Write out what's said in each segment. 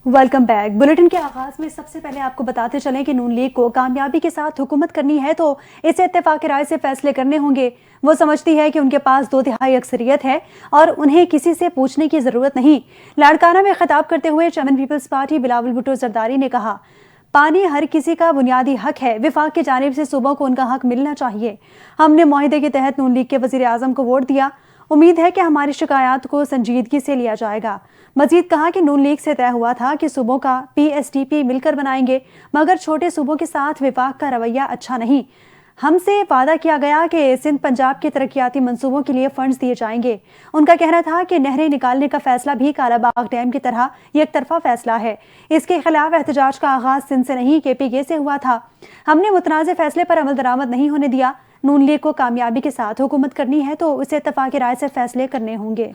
Welcome back. Bulletin के आगाज में सबसे पहले आपको बताते चलें कि नून लीग को कामयाबी के साथ हुकूमत करनी है तो इसे इत्तेफाक राय से फैसले करने होंगे। वो समझती है कि उनके पास 2/3 अक्सरियत है और उन्हें किसी से पूछने की जरूरत नहीं। लाड़काना में खिताब करते हुए चेयरमैन पीपल्स पार्टी बिलावल भुट्टो जरदारी ने कहा, पानी हर किसी का बुनियादी हक है। विफाक की जानिब से सूबों को उनका हक मिलना चाहिए। हमने मुआहिदे के तहत नून लीग के वजीर आजम को वोट दिया। उम्मीद है कि हमारी शिकायत को संजीदगी से लिया जाएगा। मजीद कहा कि नून लीग से तय हुआ था कि सूबों का PSDP मिलकर बनाएंगे, मगर छोटे सूबों के साथ विफाक का रवैया अच्छा नहीं। हमसे वादा किया गया कि सिंध पंजाब के तरक्याती मंसूबों के लिए फंड्स दिए जाएंगे। उनका कहना था कि नहरें निकालने का फैसला भी कालाबाग डैम की तरह एक तरफा फैसला है। इसके खिलाफ एहतजाज का आगाज सिंध से नहीं KPK से हुआ था। हमने मुतनाज़ फैसले पर अमल दरामद नहीं होने दिया। नून लीग को कामयाबी के साथ हुकूमत करनी है तो उसे इत्तेफाक राय से फैसले करने होंगे।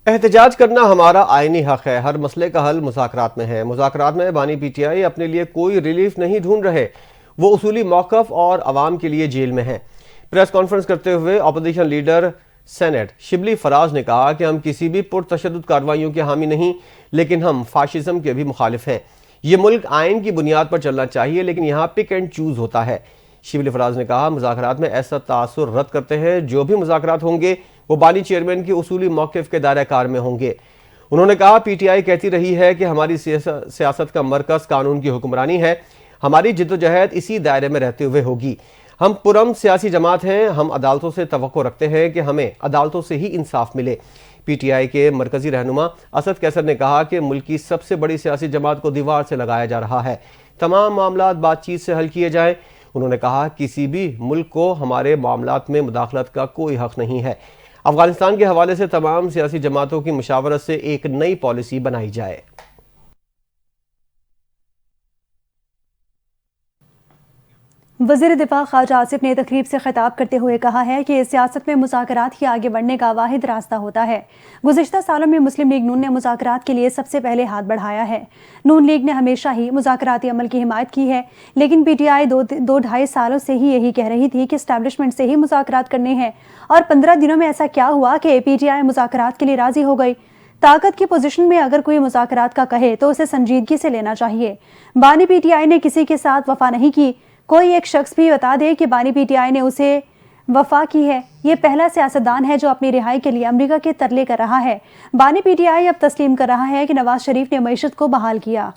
एहतजाज करना हमारा आईनी हक है। हर मसले का हल मुज़ाकरात में है। मुज़ाकरात में बानी PTI अपने लिए कोई रिलीफ नहीं ढूंढ रहे, वो उसूली मौक़िफ़ और अवाम के लिए जेल में है। प्रेस कॉन्फ्रेंस करते हुए opposition leader senate Shibli Faraz ने कहा कि हम किसी भी पुरतशद्दुद कार्रवाइयों के हामी नहीं, लेकिन हम फाशिज्म के भी मुखालिफ हैं। ये मुल्क आइन की बुनियाद पर चलना चाहिए, लेकिन यहाँ पिक एंड चूज होता है। शिबली फराज ने कहा, मुज़ाकरात में ऐसा तासुर रद्द करते हैं, जो भी मुज़ाकरात होंगे वो बानी चेयरमैन की उसूली मौक़िफ़ के दायरे कार में होंगे। उन्होंने कहा, PTI कहती रही है कि हमारी सियासत का मरकज़ कानून की हुक्मरानी है। हमारी जिद्दोजहद इसी दायरे में रहते हुए होगी। हम पुरअमन सियासी जमात हैं। हम अदालतों से तवक्को रखते हैं कि हमें अदालतों से ही इंसाफ मिले। PTI के मरकजी रहनुमा असद कैसर ने कहा कि मुल्क की सबसे बड़ी सियासी जमात को दीवार से लगाया जा रहा है। तमाम मामला बातचीत से हल किए जाएं। उन्होंने कहा, किसी भी मुल्क को हमारे मामलात में मुदाखलत का कोई हक नहीं है। अफगानिस्तान के हवाले से तमाम सियासी जमातों की मुशावरत से एक नई पॉलिसी बनाई जाए। वज़ीर दिफा ख्वाजा आसिफ ने तकरीब से खिताब करते हुए कहा है कि सियासत में मुज़ाकरात ही आगे बढ़ने का वाहिद रास्ता होता है। गुज़िश्ता सालों में मुस्लिम लीग नून ने मुज़ाकरात के लिए सबसे पहले हाथ बढ़ाया है। नून लीग ने हमेशा ही मुज़ाकराती अमल की हिमायत की है, लेकिन PTI दो ढाई सालों से ही यही कह रही थी कि एस्टैब्लिशमेंट से ही मुज़ाकरात करने हैं, और 15 दिनों में ऐसा क्या हुआ कि PTI मुज़ाकरात के लिए राज़ी हो गई। ताकत की पोजीशन में अगर कोई मुज़ाकरात का कहे तो उसे संजीदगी से लेना चाहिए। बानी PTI ने किसी के साथ वफा नहीं की। कोई एक शख्स भी बता दे कि बानी PTI ने उसे वफा की है। ये पहला सियासतदान है जो अपनी रिहाई के लिए अमेरिका के तरले कर रहा है। बानी PTI अब तस्लीम कर रहा है कि नवाज शरीफ ने मईशत को बहाल किया।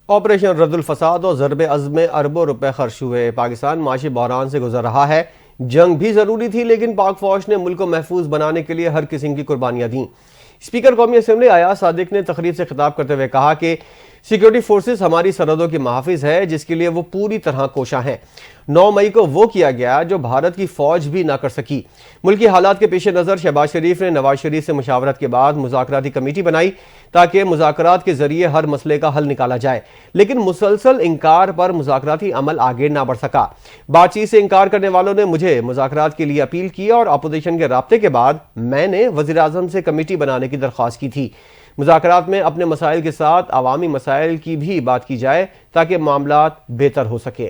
ऑपरेशन रद्दुल फसाद और ज़रबे अज़्म में अरबों रुपए खर्च हुए। पाकिस्तान माशी बहरान से गुजर रहा है। जंग भी जरूरी थी, लेकिन पाक फौज ने मुल्क को महफूज बनाने के लिए हर किस्म की कुर्बानियां दी। स्पीकर कौमी असम्बली अयाज सादिक ने तकरीर से खिताब करते हुए कहा कि सिक्योरिटी फोर्सेस हमारी सरहदों की महाफिज है, जिसके लिए वो पूरी तरह कोशा हैं। 9 मई को वो किया गया जो भारत की फौज भी ना कर सकी। मुल्क की हालात के पेश नज़र शहबाज शरीफ ने नवाज शरीफ से मुशावरत के बाद मुज़ाकराती कमेटी बनाई ताकि मुज़ाकरात के जरिए हर मसले का हल निकाला जाए, लेकिन मुसलसल इंकार पर मुज़ाकराती अमल आगे ना बढ़ सका। बातचीत से इंकार करने वालों ने मुझे मुज़ाकरात के लिए अपील की और अपोजिशन के राब्ते के बाद मैंने वज़ीर आज़म से कमेटी बनाने की दरख्वास्त की थी। मुज़ाकरात में अपने मसाइल के साथ अवामी मसाइल की भी बात की जाए ताकि मामलात बेहतर हो सके।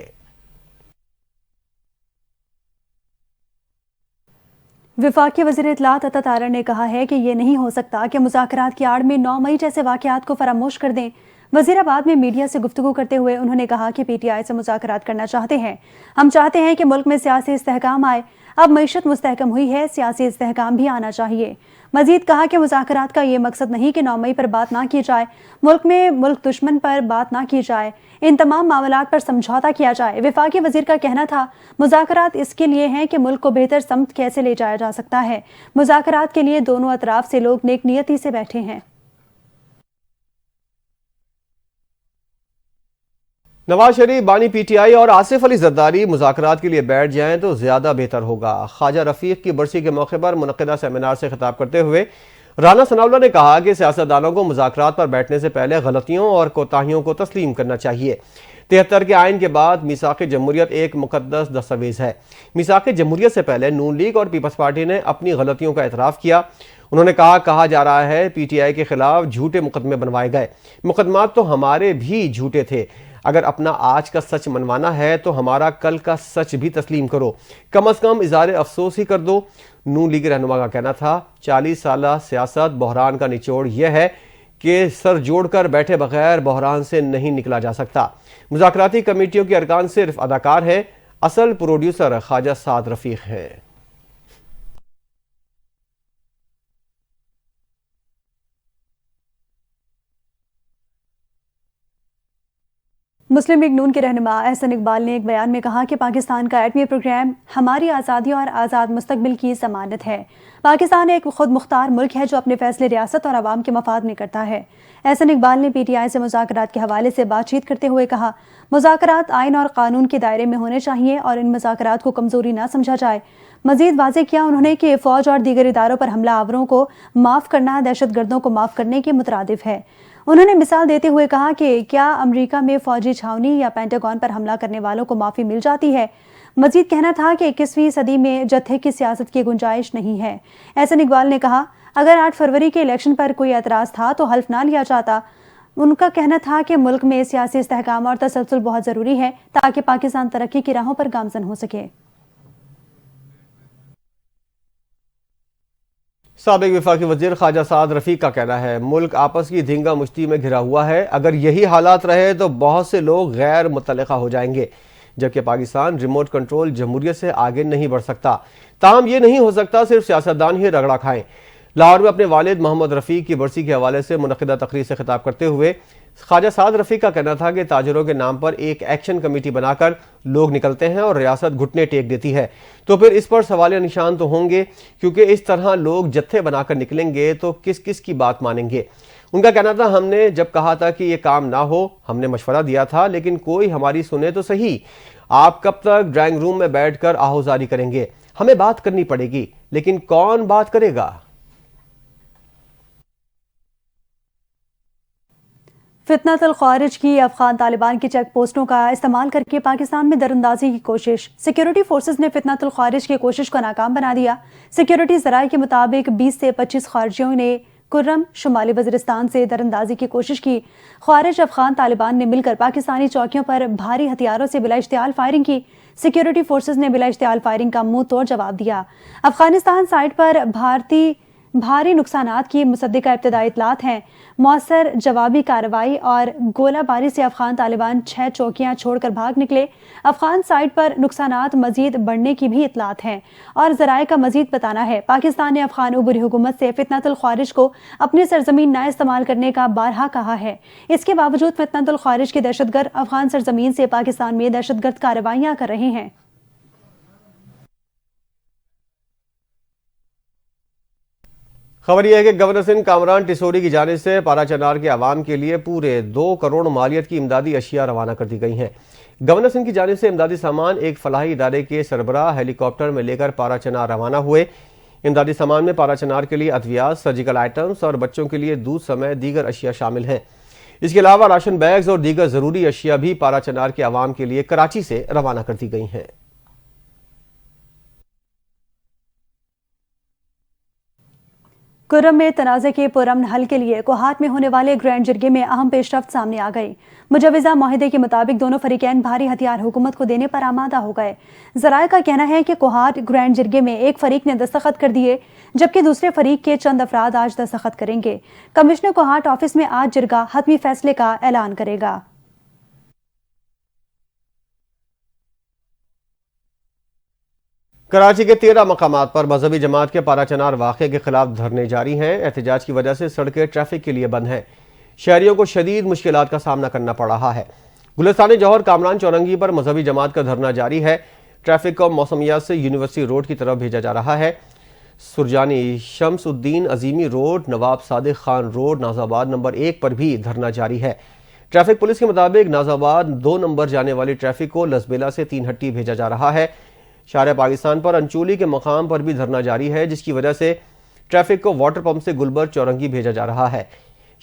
विफाकी वज़ीर इत्तलात अता तारर ने कहा है कि यह नहीं हो सकता कि मुज़ाकरात की आड़ में 9 मई जैसे वाक़यात को फरामोश कर दें। वज़ीराबाद में मीडिया से गुफ्तगू करते हुए उन्होंने कहा कि PTI से मुज़ाकरात करना चाहते हैं। हम चाहते हैं कि मुल्क में सियासी इस्तेहकाम आए। अब मईशत मुस्तहकम हुई है, सियासी इस्तेहकाम भी आना चाहिए। मजीद कहा कि मुज़ाकरात का ये मकसद नहीं कि 9 मई पर बात ना की जाए, मुल्क में मुल्क दुश्मन पर बात ना की जाए, इन तमाम मामलात पर समझौता किया जाए। विफाकी वज़ीर का कहना था, मुज़ाकरात इसके लिए हैं कि मुल्क को बेहतर समत कैसे ले जाया जा सकता है। मुज़ाकरात के लिए दोनों अतराफ से लोग नेक नियती से बैठे हैं। नवाज शरीफ, बानी PTI और आसिफ अली जरदारी मुज़ाकरात के लिए बैठ जाएं तो ज़्यादा बेहतर होगा। ख्वाजा रफ़ीक की बरसी के मौके पर मुनक़िदा सेमिनार से खिताब करते हुए राना सनाउल्लाह ने कहा कि सियासतदानों को मुज़ाकरात पर बैठने से पहले गलतियों और कोताहियों को तस्लीम करना चाहिए। 73 के आइन के बाद मीसाक़ जमहूरियत एक मुक़द्दस दस्तावेज़ है। मीसाक़ जमहूरियत से पहले नून लीग और पीपल्स पार्टी ने अपनी गलतियों का एतराफ़ किया। उन्होंने कहा जा रहा है PTI के खिलाफ झूठे मुकदमे बनवाए गए। मुकदमात तो हमारे भी झूठे थे। अगर अपना आज का सच मनवाना है तो हमारा कल का सच भी तस्लीम करो, कम से कम इज़हार अफसोस ही कर दो। नून लीग रहनुमा का कहना था 40 साल सियासत बहरान का निचोड़ यह है कि सर जोड़कर बैठे बगैर बहरान से नहीं निकला जा सकता। मुज़ाकराती कमेटियों के अरकान सिर्फ अदाकार हैं, असल प्रोड्यूसर ख्वाजा साद रफीक हैं। मुस्लिम लीग नून के रहनुमा एहसन इकबाल ने एक बयान में कहा कि पाकिस्तान का एटमी प्रोग्राम हमारी आज़ादी और आज़ाद मुस्तकबिल की ज़मानत है। पाकिस्तान एक खुद मुख्तार मुल्क है जो अपने फैसले रियासत और आवाम के मफाद में करता है। एहसन इकबाल ने PTI से मुज़ाकरात के हवाले से बातचीत करते हुए कहा, मुज़ाकरात आइन और कानून के दायरे में होने चाहिए और इन मुज़ाकरात को कमज़ोरी ना समझा जाए। मजीद वाज़ेह किया उन्होंने कि फ़ौज और दीगर इदारों पर हमला आवरों को माफ़ करना दहशत गर्दों को माफ़ करने के मुतरादिफ है। उन्होंने मिसाल देते हुए कहा कि क्या अमेरिका में फौजी छावनी या पेंटागन पर हमला करने वालों को माफ़ी मिल जाती है। मजीद कहना था कि 21वीं सदी में जत्थे की सियासत की गुंजाइश नहीं है। एहसन इकबाल ने कहा, अगर 8 फरवरी के इलेक्शन पर कोई एतराज़ था तो हल्फ ना लिया जाता। उनका कहना था कि मुल्क में सियासी इस्तेहकाम और तसलसल बहुत ज़रूरी है ताकि पाकिस्तान तरक्की की राहों पर गामजन हो सके। साबिक वफाकी वजीर ख्वाजा साद रफीक का कहना है, मुल्क आपस की धींगा मुश्ती में घिरा हुआ है। अगर यही हालात रहे तो बहुत से लोग गैर मुतल्लिका हो जाएंगे, जबकि पाकिस्तान रिमोट कंट्रोल जमहूरियत से आगे नहीं बढ़ सकता। ताहम ये नहीं हो सकता सिर्फ सियासतदान ही रगड़ा खाएं। लाहौर में अपने वालिद मोहम्मद रफ़ीक की बरसी के हवाले से मुनक़िदा तकरीर से खिताब करते हुए ख्वाजा साद रफ़ीक का कहना था कि ताजरों के नाम पर एक एक्शन कमेटी बनाकर लोग निकलते हैं और रियासत घुटने टेक देती है, तो फिर इस पर सवालिया निशान तो होंगे, क्योंकि इस तरह लोग जत्थे बनाकर निकलेंगे तो किस किस की बात मानेंगे। उनका कहना था, हमने जब कहा था कि ये काम ना हो, हमने मशवरा दिया था, लेकिन कोई हमारी सुने तो सही। आप कब तक ड्राइंग रूम में बैठकर आहोजारी करेंगे? हमें बात करनी पड़ेगी, लेकिन कौन बात करेगा? फितनतुल ख़ारिज की अफ़गान तालिबान की चेक पोस्टों का इस्तेमाल करके पाकिस्तान में दरअंदाजी की कोशिश। सिक्योरिटी फोर्सेस ने फितनतुल ख़ारिज की कोशिश को नाकाम बना दिया। सिक्योरिटी ज़राए के मुताबिक 20 से 25 ख़ारिजियों ने कुर्रम शुमाली वज़ीरिस्तान से दरअंदाजी की कोशिश की। ख़ारिज अफ़गान तालिबान ने मिलकर पाकिस्तानी चौकियों पर भारी हथियारों से बिला इश्तियाल फायरिंग की। सिक्योरिटी फोर्सेस ने बिला इश्तियाल फायरिंग का मुंह तोड़ जवाब दिया। अफगानिस्तान साइड पर भारी नुकसानात की मुसद्दिका इब्तदाई इतलात हैं। मौसर जवाबी कार्रवाई और गोलाबारी से अफगान तालिबान 6 चौकियां छोड़कर भाग निकले। अफगान साइड पर नुकसानात मजीद बढ़ने की भी इतलात हैं और ज़राए का मजीद बताना है, पाकिस्तान ने अफगान उबरी हुकूमत से फितनतुल ख़ारिज को अपनी सरजमीन ना इस्तेमाल करने का बारहा कहा है। इसके बावजूद फितनतुल ख़ारिज के दहशतगर्द अफगान सरजमीन से पाकिस्तान में दहशतगर्द कार्रवाइयां कर रहे हैं। खबर यह है कि गवर्नर सिंध कामरान टिसोरी की जानिब से पाराचनार के अवाम के लिए पूरे 2 करोड़ मालियत की इमदादी अशिया रवाना कर दी गई हैं। गवर्नर सिंध की जानिब से इमदादी सामान एक फलाही इदारे के सरबराह हेलीकॉप्टर में लेकर पाराचनार रवाना हुए। इमदादी सामान में पाराचनार के लिए अद्वियात, सर्जिकल आइटम्स और बच्चों के लिए दूध समेत दीगर अशिया शामिल हैं। इसके अलावा राशन बैग्स और दीगर ज़रूरी अशिया भी पाराचनार के अवाम के लिए कराची से रवाना कर दी गई हैं। कुर्रम में तनाज़े के पुरअमन हल के लिए कोहाट में होने वाले ग्रैंड जिरगे में अहम पेशरफ्त सामने आ गई। मुजवज़ा माहिदे के मुताबिक दोनों फरीकैन भारी हथियार हुकूमत को देने पर आमादा हो गए। ज़राए का कहना है कि कोहाट ग्रैंड जिरगे में एक फरीक ने दस्तखत कर दिए, जबकि दूसरे फरीक के चंद अफराद आज दस्तखत करेंगे। कमिश्नर कोहाट ऑफिस में आज जिरगा हतमी फैसले का ऐलान करेगा। कराची के 13 मकामात पर मजहबी जमात के पाराचनार वाक़े के खिलाफ धरने जारी हैं। एहतजाज की वजह से सड़कें ट्रैफिक के लिए बंद हैं। शहरियों को शदीद मुश्किलात का सामना करना पड़ रहा है। गुलिस्तान जौहर कामरान चौरंगी पर मजहबी जमात का धरना जारी है। ट्रैफिक को मौसमियात से यूनिवर्सिटी रोड की तरफ भेजा जा रहा है। सुरजानी शम्सुद्दीन अजीमी रोड, नवाब सादिक खान रोड, नाजाबाद नंबर 1 पर भी धरना जारी है। ट्रैफिक पुलिस के मुताबिक नाजाबाद 2 नंबर जाने वाली ट्रैफिक को लसबेला से 3 हट्टी भेजा जा रहा है। शार पाकिस्तान पर अंचोली के मकाम पर भी धरना जारी है, जिसकी वजह से ट्रैफिक को वाटर पंप से गुलबर्ग चौरंगी भेजा जा रहा है।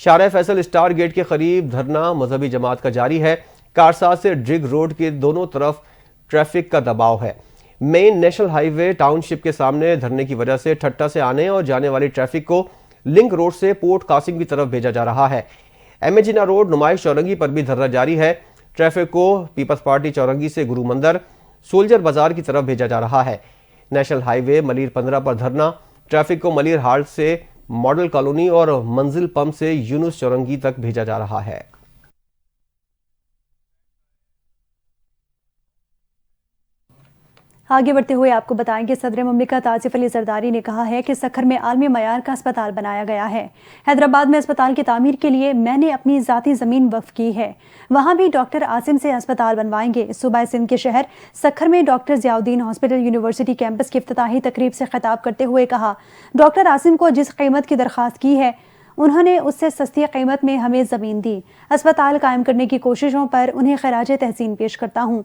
शार फैसल स्टार गेट के करीब धरना मजहबी जमात का जारी है। कारसाज से ड्रिग रोड के दोनों तरफ ट्रैफिक का दबाव है। मेन नेशनल हाईवे टाउनशिप के सामने धरने की वजह से ठट्टा से आने और जाने वाली ट्रैफिक को लिंक रोड से पोर्ट कासिम की तरफ भेजा जा रहा है। एमेजिना रोड नुमाइश चौरंगी पर भी धरना जारी है। ट्रैफिक को पीपल्स पार्टी चौरंगी से गुरु मंदिर सोल्जर बाजार की तरफ भेजा जा रहा है। नेशनल हाईवे मलिर 15 पर धरना ट्रैफिक को मलिर हाल्ट से मॉडल कॉलोनी और मंजिल पंप से यूनुस चौरंगी तक भेजा जा रहा है। आगे बढ़ते हुए आपको बताएंगे सदर मुमलिकत आसिफ अली जरदारी ने कहा है कि सखर में आलमी मयार का अस्पताल बनाया गया है। हैदराबाद में अस्पताल की तामीर के लिए मैंने अपनी ज़ाती ज़मीन वक्फ की है, वहां भी डॉक्टर आसिम से अस्पताल बनवाएंगे। सूबा सिंध के शहर सखर में doctor Ziauddin hospital university campus की इफ्तिताही तकरीब से खिताब करते हुए कहा, डॉक्टर आसिम को जिस कीमत की दरख्वास्त की है उन्होंने उससे सस्ती कीमत में हमें ज़मीन दी। अस्पताल कायम करने की कोशिशों पर उन्हें खराज तहसीन पेश करता हूँ।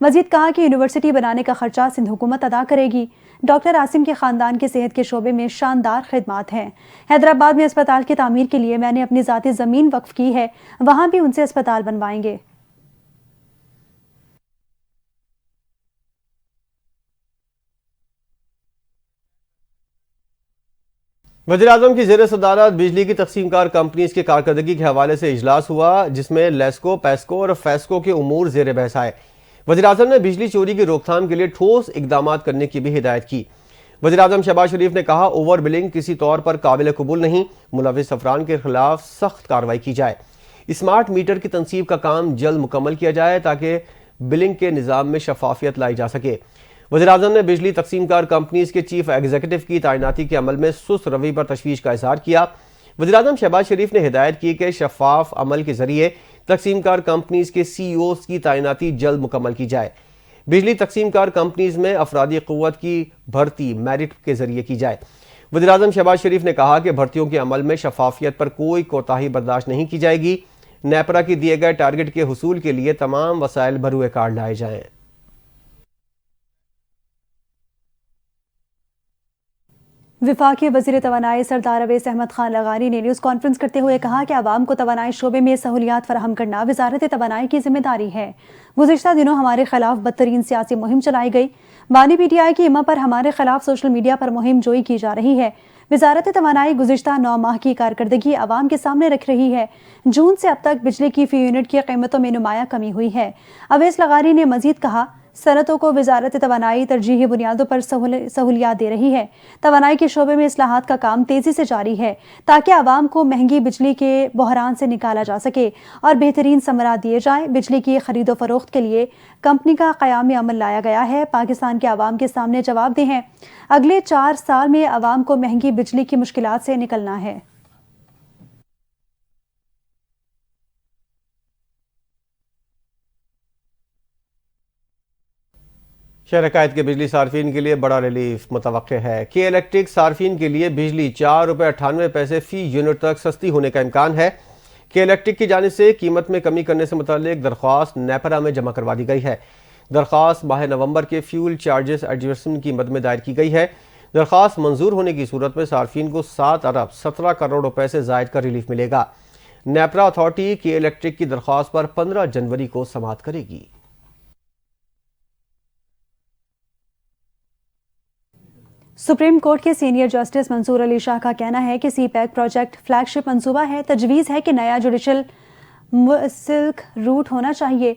मजीद कहा कि यूनिवर्सिटी बनाने का खर्चा सिंध हुकूमत अदा करेगी। डॉक्टर आसिम के ख़ानदान के सेहत के शोबे में शानदार खिदमात हैं। हैदराबाद में अस्पताल की तामीर के लिए मैंने अपनी ज़ाती ज़मीन वक्फ की है, वहाँ भी उनसे अस्पताल बनवाएंगे। वज़ीर-ए-आज़म की ज़ेर सदारत बिजली की तक़सीमकार कंपनीज की कारकर्दगी के हवाले से इजलास हुआ, जिसमें लेस्को, पेस्को और फेस्को के उमूर ज़ेर बहस आए। वज़ीर-ए-आज़म ने बिजली चोरी की रोकथाम के लिए ठोस इक़दाम करने की भी हिदायत की। वज़ीर-ए-आज़म शहबाज शरीफ ने कहा, ओवर बिलिंग किसी तौर पर काबिल कबूल नहीं, मुलविस अफरान के खिलाफ सख्त कार्रवाई की जाए। स्मार्ट मीटर की तनसीब का काम जल्द मुकम्मल किया जाए ताकि बिलिंग के निज़ाम में शफाफियत लाई जा सके। वज़ीर-ए-आज़म ने बिजली तक़सीमकार कंपनीज के चीफ एग्जीक्यूटिव की तैनाती के अमल में सुस्त रवैये पर तशवीश का इज़हार किया। वज़ीर-ए-आज़म शहबाज शरीफ ने हिदायत की कि शफाफ अमल के जरिए तक़सीमकार कंपनीज के CEOs की तैनाती जल्द मुकम्मल की जाए। बिजली तक़सीमकार कंपनीज में अफरादी क़ुव्वत की भर्ती मेरिट के जरिए की जाए। वज़ीर-ए-आज़म शहबाज शरीफ ने कहा कि भर्तियों के अमल में शफाफियत पर कोई कोताही बर्दाश्त नहीं की जाएगी। नेपरा के दिए गए टारगेट के हुसूल के लिए तमाम वसाइल बरूए कार लाए जाएं। विफाकी वज़ीर तवानाई सरदार अवैस अहमद खान लगानी ने न्यूज़ कॉन्फ्रेंस करते हुए कहा कि आवाम को तवानाई शोबे में सहूलियात फराहम करना वजारत तवानाई की जिम्मेदारी है। गुज़िश्ता दिनों हमारे खिलाफ बदतरीन सियासी मुहिम चलाई गई। बानी PTI की इमा पर हमारे खिलाफ सोशल मीडिया पर मुहिम जोई की जा रही है। वजारत तवानाई गुज़िश्ता 9 माह की कारकर्दगी आवाम के सामने रख रही है। जून से अब तक बिजली की फी यूनिट की कीमतों में नुमाया कमी हुई है। अवैस लगानी ने मजीद कहा, सनतों को वजारत तवानाई तरजीही बुनियादों पर सहूलियात दे रही है। तवानाई के शोबे में इस्लाहात का काम तेजी से जारी है ताकि आवाम को महंगी बिजली के बहरान से निकाला जा सके और बेहतरीन समरा दिए जाए। बिजली की खरीदो फरोख्त के लिए कंपनी का क़याम अमल लाया गया है। पाकिस्तान के आवाम के सामने जवाबदेह हैं। अगले 4 साल में आवाम को महंगी बिजली की मुश्किलात से निकलना है। शहर अकायद के बिजली सार्फिन के लिए बड़ा रिलीफ मुतवक्के है। के इलेक्ट्रिक सार्फिन के लिए बिजली ₹4.98 फी यूनिट तक सस्ती होने का इम्कान है। के इलेक्ट्रिक की जानिब से कीमत में कमी करने से मुतालिक दरख्वास्त नेपरा में जमा करवा दी गई है। दरख्वास्त माह नवंबर के फ्यूल चार्जेस एडजस्टमेंट की मद में दायर की गई है। दरख्वास्त मंजूर होने की सूरत में सार्फिन को 7 अरब 17 करोड़ रुपए से जायद का रिलीफ मिलेगा। नेपरा अथॉरिटी के इलेक्ट्रिक की दरख्वास्त पर 15 जनवरी को समाअत करेगी। सुप्रीम कोर्ट के सीनियर जस्टिस मंसूर अली शाह का कहना है कि CPEC प्रोजेक्ट फ्लैगशिप मंसूबा है। तजवीज़ है कि नया जुडिशल सिल्क रूट होना चाहिए।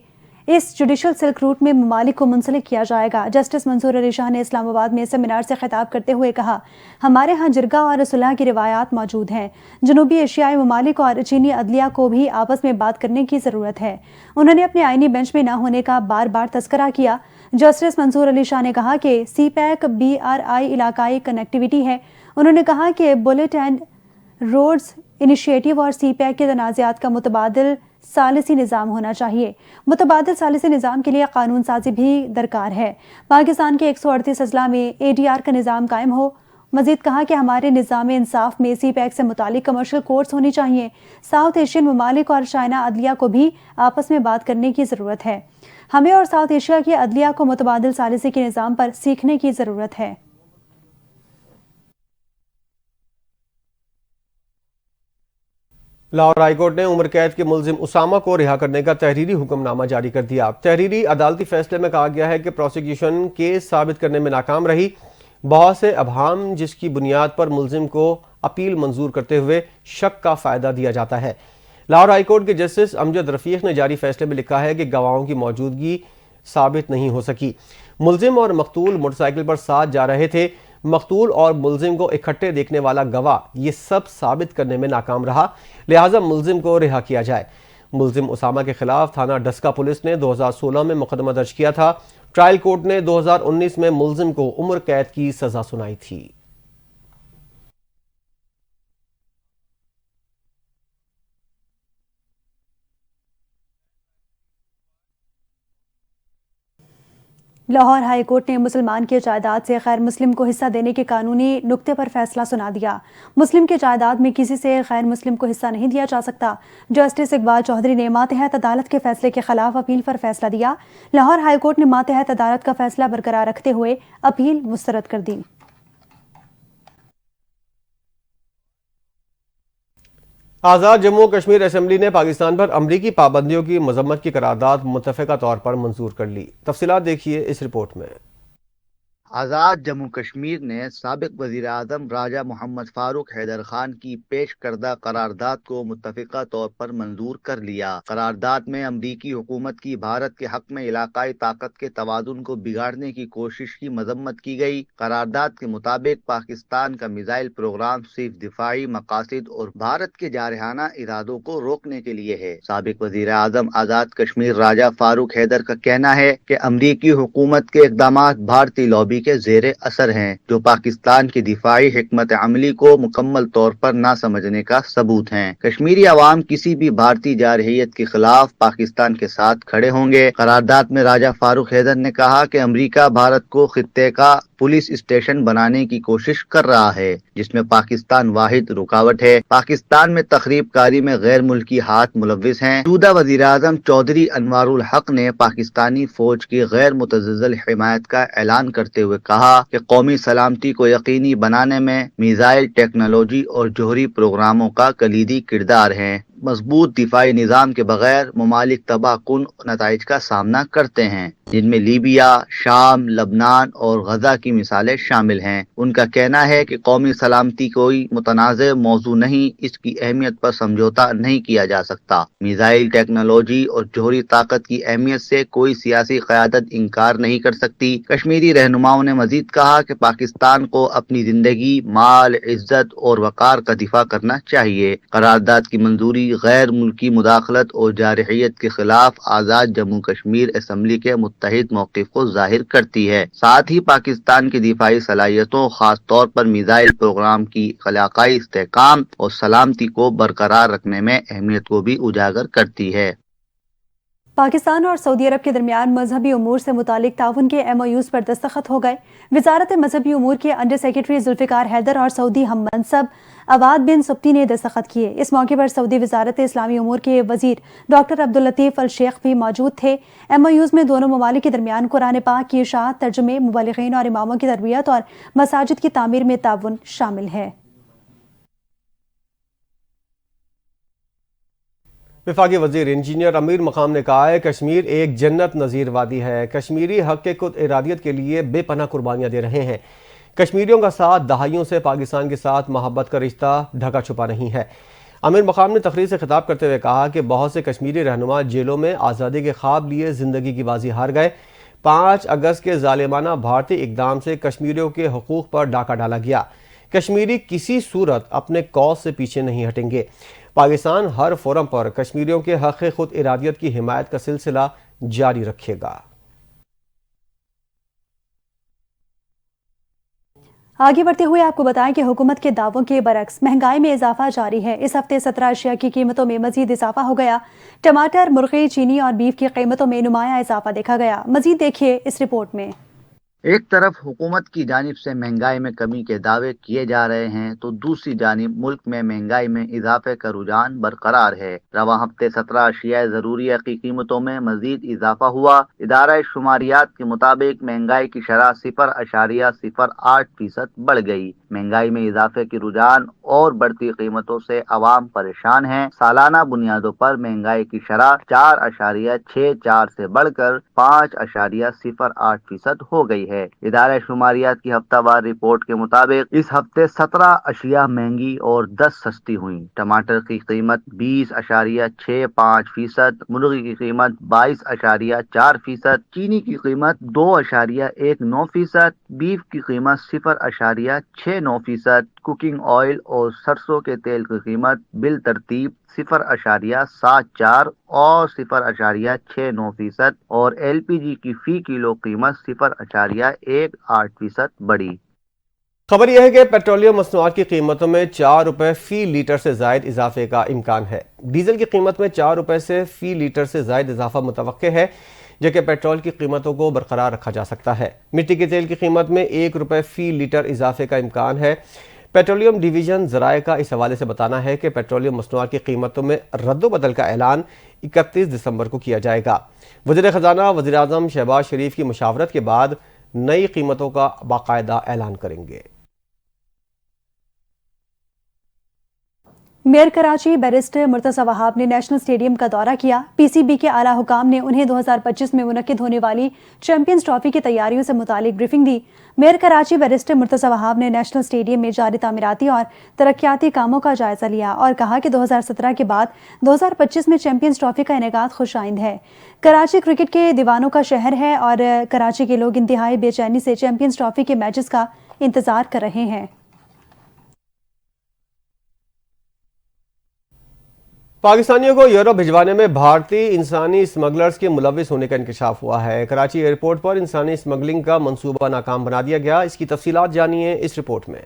इस जुडिशल सिल्क रूट में ममालिक को मुंसलिक किया जाएगा। जस्टिस मंसूर अली शाह ने इस्लामाबाद में सेमिनार से खिताब करते हुए कहा, हमारे यहाँ जिरगा और सुलह की रिवायात मौजूद हैं। जनूबी एशियाई ममालिक और चीनी अदलिया को भी आपस में बात करने की ज़रूरत है। उन्होंने अपने आइनी बेंच में न होने का बार बार तस्करा किया। जस्टिस मंसूर अली शाह ने कहा कि CPEC BRI इलाकाई कनेक्टिविटी है। उन्होंने कहा कि बुलेट एंड रोड्स इनिशिएटिव और CPEC के तनाज़ात का मुतबादिल सालिसी निज़ाम होना चाहिए। मुतबादिल सालिसी निज़ाम के लिए कानून साजी भी दरकार है। पाकिस्तान के 138 अजला में ADR का निज़ाम कायम हो। मजीद कहा कि हमारे निज़ाम इंसाफ में CPEC से मुतालिक कमर्शियल कोर्ट्स होनी चाहिए। साउथ एशियन ममालिक और चाइना अदलिया को भी आपस में बात करने की ज़रूरत है। हमें और साउथ एशिया की अदलिया को मुतबादिल सालिसी के निज़ाम पर सीखने की ज़रूरत है। लाहौर हाईकोर्ट ने उम्र कैद के मुलजिम उसामा को रिहा करने का तहरीरी हुक्मनामा जारी कर दिया। तहरीरी अदालती फैसले में कहा गया है कि प्रोसिक्यूशन केस साबित करने में नाकाम रही। बहुत से अबहाम जिसकी बुनियाद पर मुलजिम को अपील मंजूर करते हुए शक का फायदा दिया जाता है। लाहौर हाईकोर्ट के जस्टिस अमजद रफीक ने जारी फैसले में लिखा है कि गवाहों की मौजूदगी साबित नहीं हो सकी। मुलजिम और मकतूल मोटरसाइकिल पर साथ जा रहे थे। मकतूल और मुलजिम को इकट्ठे देखने वाला गवाह ये सब साबित करने में नाकाम रहा, लिहाजा मुलजिम को रिहा किया जाए। मुलजिम उसामा के खिलाफ थाना डस्का पुलिस ने 2016 में मुकदमा दर्ज किया था। ट्रायल कोर्ट ने 2019 में मुलजिम को उम्र कैद की सजा सुनाई थी। लाहौर हाई कोर्ट ने मुसलमान की जायदाद से गैर मुस्लिम को हिस्सा देने के कानूनी नुक्ते पर फैसला सुना दिया। मुस्लिम की जायदाद में किसी से गैर मुस्लिम को हिस्सा नहीं दिया जा सकता। जस्टिस इकबाल चौधरी ने मातहत अदालत के फैसले के खिलाफ अपील पर फैसला दिया। लाहौर हाई कोर्ट ने मातहत अदालत का फैसला बरकरार रखते हुए अपील मुस्तरद कर दी। आज़ाद जम्मू कश्मीर असेंबली ने पाकिस्तान पर अमरीकी पाबंदियों की मजम्मत की करारदाद मुत्तफ़िका तौर पर मंजूर कर ली। तफसीलात देखिए इस रिपोर्ट में। आज़ाद जम्मू कश्मीर ने साबिक वज़ीर आज़म राजा मोहम्मद फ़ारूक हैदर खान की पेश करदा करारदाद को मुत्तफ़िका तौर पर मंजूर कर लिया। करारदाद में अमरीकी हुकूमत की भारत के हक में इलाकाई ताकत के तवाज़ुन को बिगाड़ने की कोशिश की मजम्मत की गई। करारदाद के मुताबिक पाकिस्तान का मिसाइल प्रोग्राम सिर्फ दिफाई मकासद और भारत के जारहाना इरादों को रोकने के लिए है। साबिक वज़ीर आज़म आज़ाद कश्मीर राजा फ़ारूक हैदर का कहना है कि अमरीकी हुकूमत के इक़दाम भारतीय लॉबी के ज़ेरे असर हैं, जो पाकिस्तान की दिफाई हिकमत अमली को मुकम्मल तौर पर ना समझने का सबूत हैं। कश्मीरी अवाम किसी भी भारतीय जारहियत के खिलाफ पाकिस्तान के साथ खड़े होंगे। करारदाद में राजा फारूक हैदर ने कहा कि अमरीका भारत को खित्ते का पुलिस स्टेशन बनाने की कोशिश कर रहा है, जिसमें पाकिस्तान वाहिद रुकावट है। पाकिस्तान में तखरीबकारी में गैर मुल्की हाथ मुलविस हैं। मौजूदा वज़ीर आज़म चौधरी अनवारुल हक ने पाकिस्तानी फौज की गैर मुतज़्ज़ल हिमायत का ऐलान करते हुए कहा कि कौमी सलामती को यकीनी बनाने में मिसाइल टेक्नोलॉजी और जोहरी प्रोग्रामों का कलीदी किरदार है। मजबूत दिफाई निज़ाम के बगैर ममालिक तबाहकुन नताइज का सामना करते हैं, जिनमें लीबिया, शाम, लबनान और गजा की मिसालें शामिल हैं। उनका कहना है कि कौमी सलामती कोई मुतनाज़ मौजू नहीं, इसकी अहमियत पर समझौता नहीं किया जा सकता। मिसाइल टेक्नोलॉजी और जोहरी ताकत की अहमियत से कोई सियासी क़यादत इनकार नहीं कर सकती। कश्मीरी रहनुमाओं ने मजीद कहा कि पाकिस्तान को अपनी जिंदगी, माल, इज्जत और वकार का दिफा करना चाहिए। करारदाद की मंजूरी गैर मुल्की मुदाखलत और जारहियत के खिलाफ आज़ाद जम्मू कश्मीर असम्बली के मुत्तहिद मौक़िफ़ को जाहिर करती है। साथ ही पाकिस्तान की दिफाई सलाहियतों, खास तौर पर मिसाइल प्रोग्राम की इलाकाई इस्तेहकाम और सलामती को बरकरार रखने में अहमियत को भी उजागर करती है। पाकिस्तान और सऊदी अरब के दरमियान मजहबी उमूर से मुतालिक ताउन के MOUs पर दस्तखत हो गए। वजारत मजहबी उमूर के अंडर सेक्रेटरी जुल्फ़िकार हैदर और सऊदी हम मनसब अवाद बिन सुब्ती ने दस्तखत किए। इस मौके पर सऊदी वजारत इस्लामी उमूर के वजीर डॉक्टर अब्दुल लतीफ़ अल शेख भी मौजूद थे। MOUs में दोनों ममालिक के दरमियान कुरान पाक की इशाअत, तर्जुमे, मुबल्लिगीन और इमामों की तरबियत और मसाजिद की तामीर में ताउन शामिल है। वफाकी वज़ीर इंजीनियर अमीर मकाम ने कहा है कश्मीर एक जन्नत नज़ीर वादी है। कश्मीरी हक के खुद इरादियत के लिए बेपनाह कुर्बानियाँ दे रहे हैं। कश्मीरियों का साथ दहाइयों से पाकिस्तान के साथ मोहब्बत का रिश्ता ढका छुपा नहीं है। अमीर मकाम ने तकरीर से खिताब करते हुए कहा कि बहुत से कश्मीरी रहनुमा जेलों में आज़ादी के ख्वाब लिए ज़िंदगी की बाजी हार गए। 5 अगस्त के जालिमाना भारतीय इक़दाम से कश्मीरियों के हकूक़ पर डाका डाला गया। कश्मीरी किसी सूरत अपने कौस से पीछे नहीं हटेंगे। पाकिस्तान हर फोरम पर कश्मीरियों के हक़ खुद इरादियत की हिमायत का सिलसिला जारी रखेगा। आगे बढ़ते हुए आपको बताएं कि हुकूमत के दावों के बरक्स महंगाई में इजाफा जारी है। इस हफ्ते 17 अशिया की कीमतों में मजीद इजाफा हो गया। टमाटर, मुर्गी, चीनी और बीफ की कीमतों में नुमाया इजाफा देखा गया। मजीद देखिए इस रिपोर्ट में। एक तरफ हुकूमत की जानिब से महंगाई में कमी के दावे किए जा रहे हैं, तो दूसरी जानिब मुल्क में महंगाई में इजाफे का रुझान बरकरार है। रवा हफ्ते 17 अशिया ज़रूरिया की कीमतों में मजीद इजाफा हुआ। इदारा शुमारियात के मुताबिक महंगाई की शरह 0.08% बढ़ गई। महंगाई में इजाफे के रुझान और बढ़ती कीमतों से अवाम परेशान हैं। सालाना बुनियादों पर महंगाई की शरह 4.64 से बढ़कर 5.08% हो गई है। इदारा शुमारियात की हफ्तावार रिपोर्ट के मुताबिक इस हफ्ते 17 अशिया महंगी और 10 सस्ती हुई। टमाटर की कीमत 20.65%, मुर्गी की कीमत 22.4%, चीनी की कीमत 2.19%, बीफ की कीमत 0.69%, कुकिंग ऑयल और सरसों के तेल की कीमत बिल तरतीब 0.74 और 0.69% और LPG की फी किलो कीमत 0.18% बढ़ी। खबर यह है कि पेट्रोलियम मसनूआत की कीमतों में 4 रुपए फी लीटर से जायद इजाफे का इम्कान है। डीजल की कीमत में 4 रुपए से फी लीटर से जायद इजाफा मुतवक्के है, जबकि पेट्रोल की कीमतों को बरकरार रखा जा सकता है। मिट्टी के तेल की कीमत में 1 रुपए फी लीटर इजाफे का इम्कान है। पेट्रोलियम डिवीजन ज़राए का इस हवाले से बताना है कि पेट्रोलियम मसनूआत की कीमतों में रद्दोबदल का ऐलान 31 दिसंबर को किया जाएगा। वज़ीर ख़जाना वज़ीर आज़म शहबाज शरीफ की मुशावरत के बाद नई कीमतों का बाकायदा ऐलान करेंगे। मेयर कराची बैरिस्टर मुर्तज़ा वहाब ने नेशनल स्टेडियम का दौरा किया। पीसीबी के आला हुकाम ने उन्हें 2025 में मुनक्किद होने वाली चैंपियंस ट्रॉफी की तैयारियों से मुतालिक ब्रीफिंग दी। मेयर कराची बैरिस्टर मुर्तज़ा वहाब ने नेशनल स्टेडियम में जारी तामीराती और तरक्याती कामों का जायजा लिया और कहा कि 2017 के बाद 2025 में चैंपियंस ट्रॉफी का इनेकाद खुशाइंद है। कराची क्रिकेट के दीवानों का शहर है और कराची के लोग इंतहाई बेचैनी से चैंपियंस ट्रॉफी के मैचेस का इंतजार कर रहे हैं। पाकिस्तानियों को यूरोप भिजवाने में भारतीय इंसानी स्मगलर्स के मुलविस होने का इंकशाफ हुआ है। कराची एयरपोर्ट पर इंसानी स्मगलिंग का मंसूबा नाकाम बना दिया गया। इसकी तफसीलात जानिए इस रिपोर्ट में।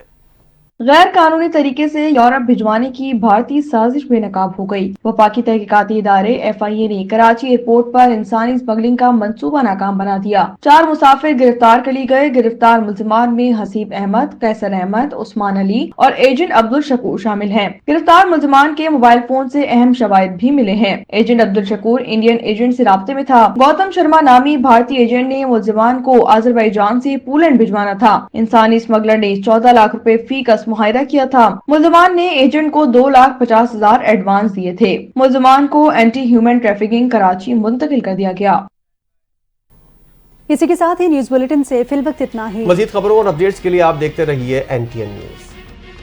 गैर कानूनी तरीके से यूरोप भिजवाने की भारतीय साजिश बेनकाब हो गई। वफाकी तहकीकाती इदारे FIA ने कराची एयरपोर्ट पर इंसानी स्मगलिंग का मंसूबा नाकाम बना दिया। 4 मुसाफिर गिरफ्तार कर लिए गए। गिरफ्तार मुल्जिमान में हसीब अहमद, कैसर अहमद, उस्मान अली और एजेंट अब्दुल शकूर शामिल हैं। गिरफ्तार मुल्जिमान के मोबाइल फोन से अहम शवाहिद भी मिले हैं। Agent Abdul Shakoor Indian agent से राब्ते में था। गौतम शर्मा नामी भारतीय एजेंट ने मुल्जिमान को अजरबैजान से पोलैंड भिजवाना था। इंसानी स्मगलर ने 14 लाख रुपए फी का मुआहिदा किया था। मुल्जिमान ने एजेंट को 2,50,000 एडवांस दिए थे। मुल्जिमान को एंटी ह्यूमन ट्रैफिकिंग कराची मुंतकिल कर दिया गया। इसी के साथ ही न्यूज बुलेटिन से फिल वक्त इतना ही। मजीद खबरों और अपडेट्स के लिए आप देखते रहिए NTN न्यूज।